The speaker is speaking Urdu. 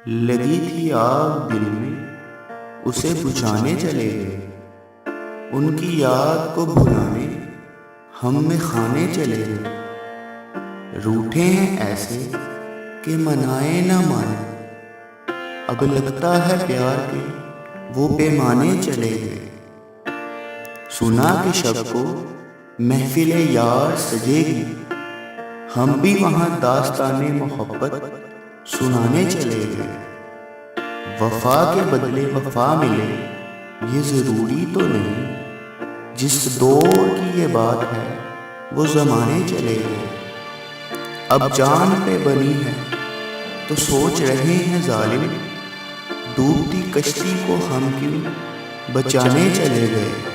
لگی تھی آگ دل میں اسے بجھانے چلے گئے، ان کی یاد کو بھلانے ہم میں خانے چلے گئے۔ روٹھے ہیں ایسے کہ منائے نہ مانے، اب لگتا ہے پیار کے وہ پیمانے چلے گئے۔ سنا کہ شب کو محفل یار سجے گی، ہم بھی وہاں داستان محبت سنانے چلے گئے۔ وفا کے بدلے وفا ملے یہ ضروری تو نہیں، جس دور کی یہ بات ہے وہ زمانے چلے گئے۔ اب جان پہ بنی ہے تو سوچ رہے ہیں ظالم، ڈوبتی کشتی کو ہم کیوں بچانے چلے گئے۔